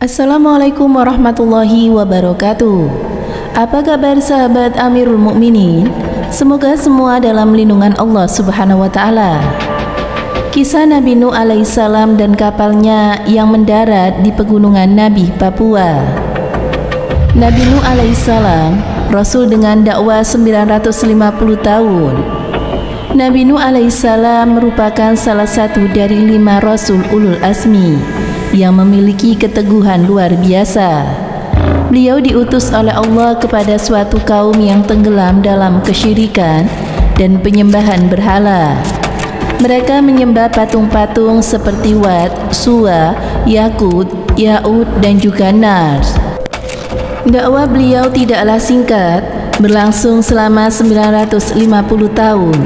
Assalamualaikum warahmatullahi wabarakatuh. Apa kabar sahabat Amirul Mukminin? Semoga semua dalam lindungan Allah Subhanahu wa taala. Kisah Nabi Nuh alaihissalam dan kapalnya yang mendarat di pegunungan Nabi Papua. Nabi Nuh alaihissalam rasul dengan dakwah 950 tahun. Nabi Nuh alaihissalam merupakan salah satu dari 5 rasul ulul azmi yang memiliki keteguhan luar biasa. Beliau diutus oleh Allah kepada suatu kaum yang tenggelam dalam kesyirikan dan penyembahan berhala. Mereka menyembah patung-patung seperti Wat, Suwa, Yakut, Ya'ud dan juga Nars. Dakwah beliau tidaklah singkat, berlangsung selama 950 tahun.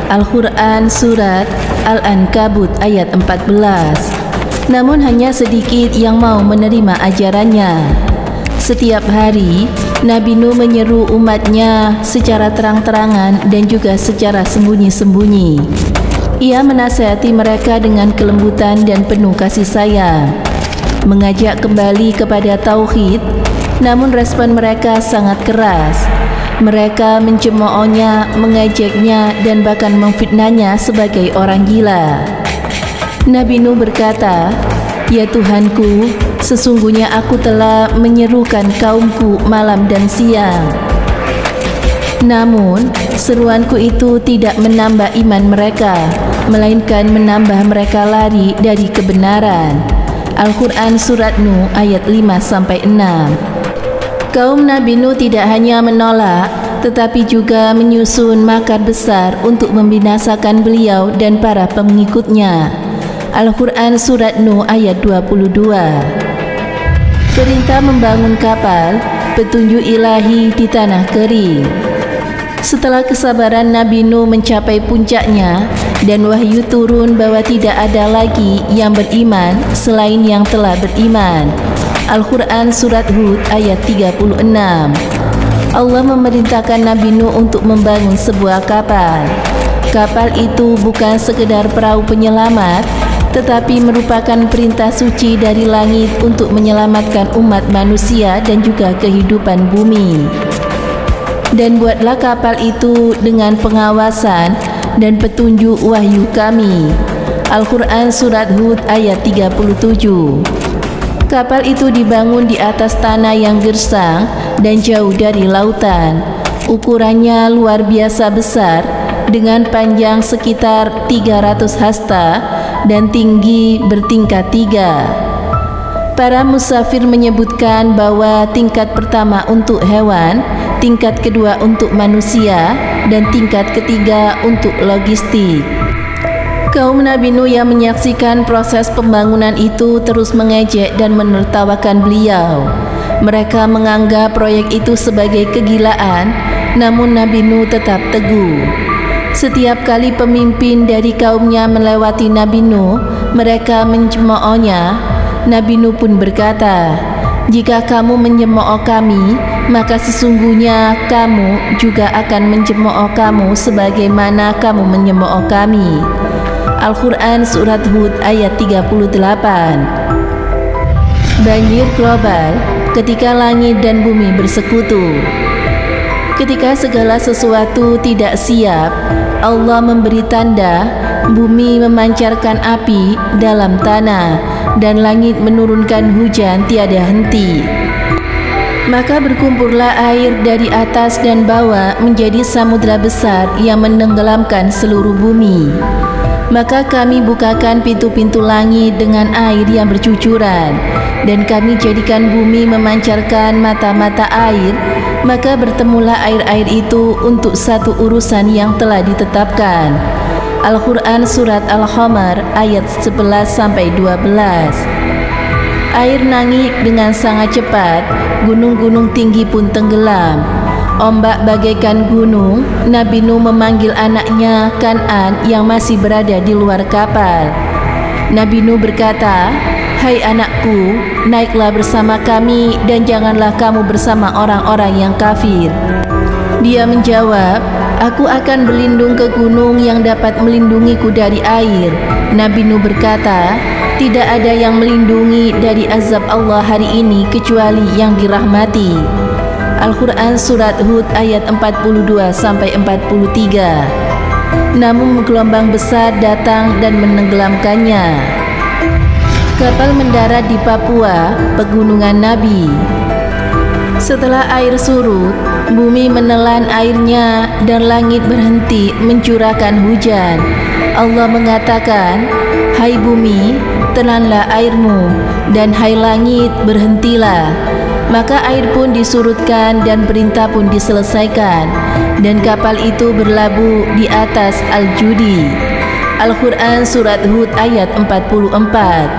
Al-Quran Surat Al-Ankabut ayat 14. Namun hanya sedikit yang mau menerima ajarannya. Setiap hari, Nabi Nuh menyeru umatnya secara terang-terangan dan juga secara sembunyi-sembunyi. Ia menasihati mereka dengan kelembutan dan penuh kasih sayang, mengajak kembali kepada tauhid, namun respon mereka sangat keras. Mereka mencemoohnya, mengajaknya, dan bahkan memfitnahnya sebagai orang gila. Nabi Nuh berkata, "Ya Tuhanku, sesungguhnya aku telah menyerukan kaumku malam dan siang. Namun, seruanku itu tidak menambah iman mereka, melainkan menambah mereka lari dari kebenaran." Al-Quran Surat Nuh ayat 5-6. Kaum Nabi Nuh tidak hanya menolak, tetapi juga menyusun makar besar untuk membinasakan beliau dan para pengikutnya. Al-Quran Surat Nuh ayat 22. Perintah membangun kapal, petunjuk ilahi di tanah kering. Setelah kesabaran Nabi Nuh mencapai puncaknya dan wahyu turun bahwa tidak ada lagi yang beriman selain yang telah beriman. Al-Quran Surat Hud ayat 36. Allah memerintahkan Nabi Nuh untuk membangun sebuah kapal. Kapal itu bukan sekedar perahu penyelamat, tetapi merupakan perintah suci dari langit untuk menyelamatkan umat manusia dan juga kehidupan bumi. Dan buatlah kapal itu dengan pengawasan dan petunjuk wahyu kami. Al-Quran Surat Hud ayat 37. Kapal itu dibangun di atas tanah yang gersang dan jauh dari lautan. Ukurannya luar biasa besar, dengan panjang sekitar 300 hasta dan tinggi bertingkat 3. Para musafir menyebutkan bahwa tingkat pertama untuk hewan, tingkat kedua untuk manusia, dan tingkat ketiga untuk logistik. Kaum Nabi Nuh yang menyaksikan proses pembangunan itu terus mengejek dan menertawakan beliau. Mereka menganggap proyek itu sebagai kegilaan, namun Nabi Nuh tetap teguh. Setiap kali pemimpin dari kaumnya melewati Nabi Nuh, mereka mencemoohnya. Nabi Nuh pun berkata, "Jika kamu mencemooh kami, maka sesungguhnya kamu juga akan mencemooh kamu sebagaimana kamu mencemooh kami." Al-Quran Surat Hud ayat 38. Banjir global ketika langit dan bumi bersekutu. Ketika segala sesuatu tidak siap, Allah memberi tanda, bumi memancarkan api dalam tanah, dan langit menurunkan hujan tiada henti. Maka berkumpullah air dari atas dan bawah menjadi samudra besar yang menenggelamkan seluruh bumi. Maka kami bukakan pintu-pintu langit dengan air yang bercucuran, dan kami jadikan bumi memancarkan mata-mata air. Maka bertemulah air-air itu untuk satu urusan yang telah ditetapkan. Al-Quran Surat Al-Qamar ayat 11-12. Air naik dengan sangat cepat, gunung-gunung tinggi pun tenggelam. Ombak bagaikan gunung. Nabi Nuh memanggil anaknya Kan'an yang masih berada di luar kapal. Nabi Nuh berkata, "Hai anakku, naiklah bersama kami dan janganlah kamu bersama orang-orang yang kafir." Dia menjawab, "Aku akan berlindung ke gunung yang dapat melindungiku dari air." Nabi Nuh berkata, Tidak ada yang melindungi dari azab Allah hari ini kecuali yang dirahmati. Al-Quran Surat Hud ayat 42-43. Namun gelombang besar datang dan menenggelamkannya. Kapal mendarat di Papua, Pegunungan Nabi. Setelah air surut, bumi menelan airnya dan langit berhenti mencurahkan hujan. Allah mengatakan, "Hai bumi, telanlah airmu, dan hai langit, berhentilah." Maka air pun disurutkan dan perintah pun diselesaikan, dan kapal itu berlabuh di atas Al-Judi. Al-Quran Surat Hud ayat 44.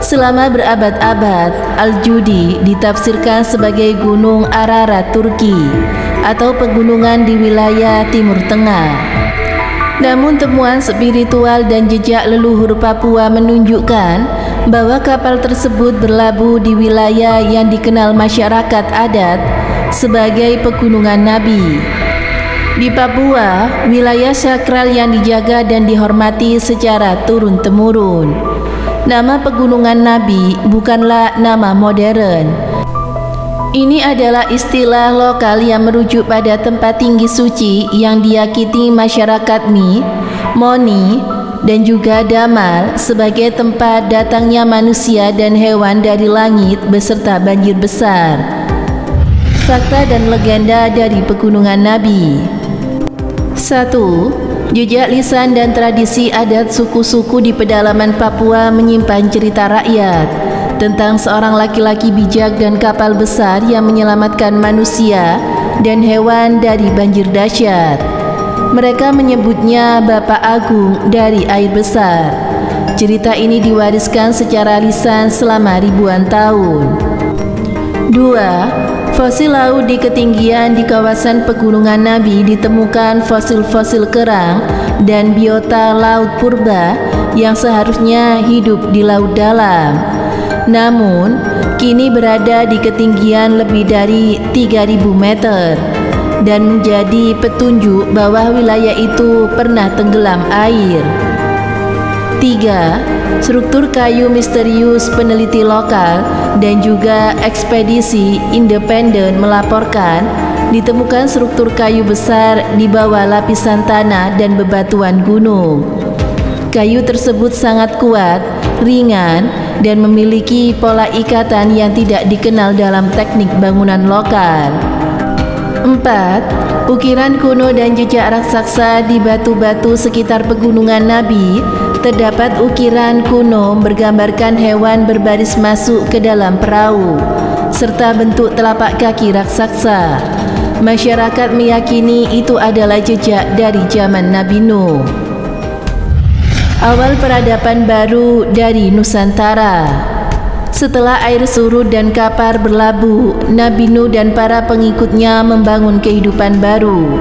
Selama berabad-abad, Al-Judi ditafsirkan sebagai Gunung Ararat Turki atau pegunungan di wilayah Timur Tengah. Namun temuan spiritual dan jejak leluhur Papua menunjukkan bahwa kapal tersebut berlabuh di wilayah yang dikenal masyarakat adat sebagai Pegunungan Nabi. Di Papua, wilayah sakral yang dijaga dan dihormati secara turun-temurun. Nama Pegunungan Nabi bukanlah nama modern. Ini adalah istilah lokal yang merujuk pada tempat tinggi suci yang diyakini masyarakat Mi, Moni, dan juga Damal sebagai tempat datangnya manusia dan hewan dari langit beserta banjir besar. Fakta dan legenda dari Pegunungan Nabi. 1. Jejak lisan dan tradisi adat suku-suku di pedalaman Papua menyimpan cerita rakyat tentang seorang laki-laki bijak dan kapal besar yang menyelamatkan manusia dan hewan dari banjir dahsyat. Mereka menyebutnya Bapak Agung dari air besar. Cerita ini diwariskan secara lisan selama ribuan tahun. 2. Fosil laut di ketinggian di kawasan Pegunungan Nabi ditemukan fosil-fosil kerang dan biota laut purba yang seharusnya hidup di laut dalam. Namun, kini berada di ketinggian lebih dari 3.000 meter dan menjadi petunjuk bahwa wilayah itu pernah tenggelam air. 3. Struktur kayu misterius. Peneliti lokal dan juga ekspedisi independen melaporkan ditemukan struktur kayu besar di bawah lapisan tanah dan bebatuan gunung. Kayu tersebut sangat kuat, ringan, dan memiliki pola ikatan yang tidak dikenal dalam teknik bangunan lokal. 4. Ukiran kuno dan jejak raksasa di batu-batu sekitar Pegunungan Nabi. Terdapat ukiran kuno bergambarkan hewan berbaris masuk ke dalam perahu, serta bentuk telapak kaki raksasa. Masyarakat meyakini itu adalah jejak dari zaman Nabi Nuh. Awal peradaban baru dari Nusantara. Setelah air surut dan kapal berlabuh, Nabi Nuh dan para pengikutnya membangun kehidupan baru.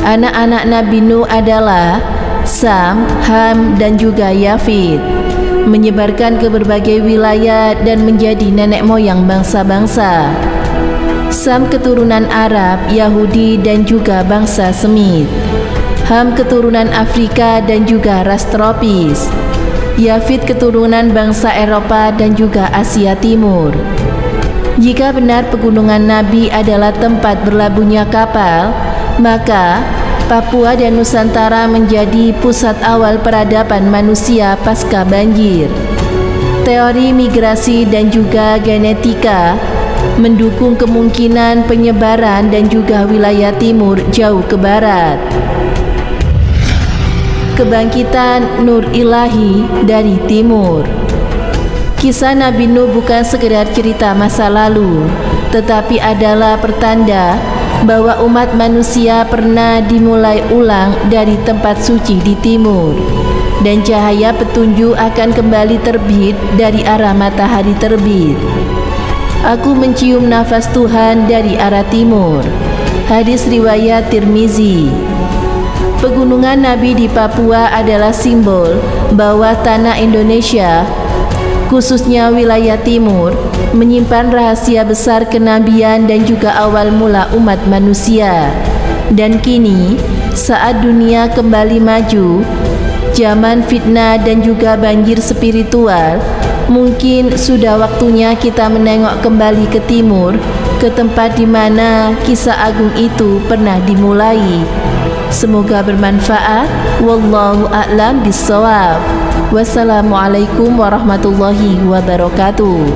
Anak-anak Nabi Nuh adalah Sam, Ham, dan juga Yafid, menyebarkan ke berbagai wilayah dan menjadi nenek moyang bangsa-bangsa. Sam keturunan Arab, Yahudi, dan juga bangsa Semit. Ham keturunan Afrika dan juga ras tropis. Yafid keturunan bangsa Eropa dan juga Asia Timur. Jika benar Pegunungan Nabi adalah tempat berlabuhnya kapal, maka Papua dan Nusantara menjadi pusat awal peradaban manusia pasca banjir. Teori migrasi dan juga genetika mendukung kemungkinan penyebaran dan juga wilayah timur jauh ke barat. Kebangkitan Nur Ilahi dari timur. Kisah Nabi Nuh bukan sekedar cerita masa lalu, tetapi adalah pertanda bahwa umat manusia pernah dimulai ulang dari tempat suci di timur, dan cahaya petunjuk akan kembali terbit dari arah matahari terbit. Aku mencium nafas Tuhan dari arah timur. Hadis riwayat Tirmizi. Pegunungan Nabi di Papua adalah simbol bahwa tanah Indonesia, khususnya wilayah timur, menyimpan rahasia besar kenabian dan juga awal mula umat manusia. Dan kini, saat dunia kembali maju, zaman fitnah dan juga banjir spiritual, mungkin sudah waktunya kita menengok kembali ke timur, ke tempat di mana kisah agung itu pernah dimulai. Semoga bermanfaat. Wallahu a'lam bissawab. Wassalamualaikum warahmatullahi wabarakatuh.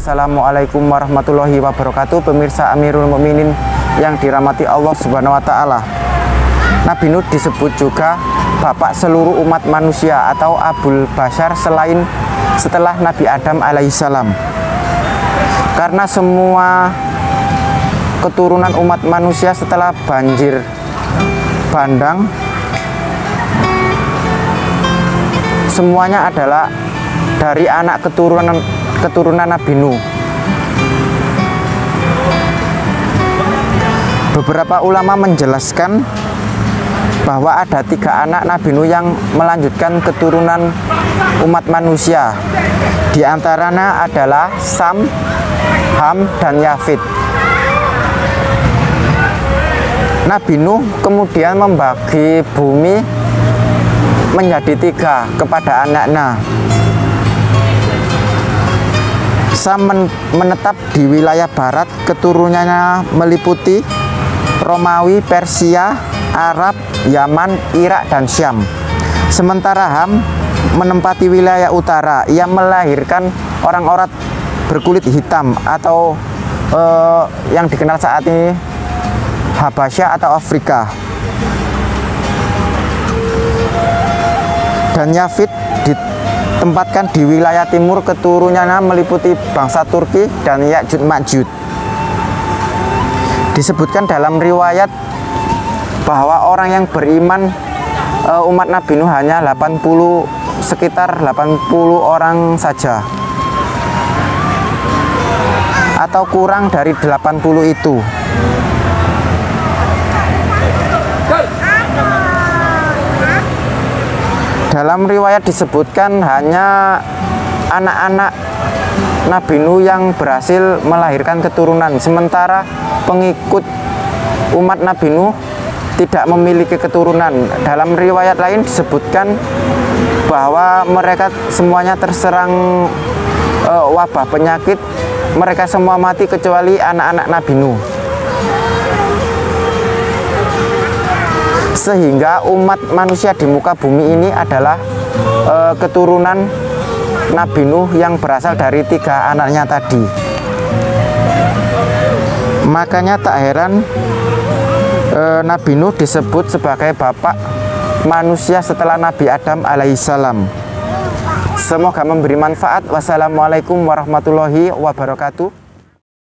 Assalamualaikum warahmatullahi wabarakatuh. Pemirsa Amirul Mukminin yang dirahmati Allah Subhanahu wa taala. Nabi Nuh disebut juga bapak seluruh umat manusia atau Abul Bashar setelah Nabi Adam alaihissalam. Karena semua keturunan umat manusia setelah banjir bandang semuanya adalah dari anak keturunan Nabi Nuh. Beberapa ulama menjelaskan bahwa ada 3 anak Nabi Nuh yang melanjutkan keturunan umat manusia. Di antaranya adalah Sam, Ham, dan Yafid. Nabi Nuh kemudian membagi bumi menjadi 3 kepada anaknya. Sam menetap di wilayah barat, keturunannya meliputi Romawi, Persia, Arab, Yaman, Irak, dan Syam. Sementara Ham menempati wilayah utara. Ia melahirkan orang-orang berkulit hitam atau yang dikenal saat ini Habasyah atau Afrika. Dan Yafid ditempatkan di wilayah timur, keturunannya meliputi bangsa Turki dan Ya'juj Ma'juj. Disebutkan dalam riwayat bahwa orang yang beriman umat Nabi Nuh hanya sekitar 80 orang saja, atau kurang dari 80 itu. Dalam riwayat disebutkan hanya anak-anak Nabi Nuh yang berhasil melahirkan keturunan, sementara pengikut umat Nabi Nuh tidak memiliki keturunan. Dalam riwayat lain disebutkan bahwa mereka semuanya terserang wabah penyakit, mereka semua mati kecuali anak-anak Nabi Nuh. Sehingga umat manusia di muka bumi ini adalah keturunan Nabi Nuh yang berasal dari 3 anaknya tadi. Makanya tak heran Nabi Nuh disebut sebagai bapak manusia setelah Nabi Adam alaihissalam. Semoga memberi manfaat. Wassalamualaikum warahmatullahi wabarakatuh.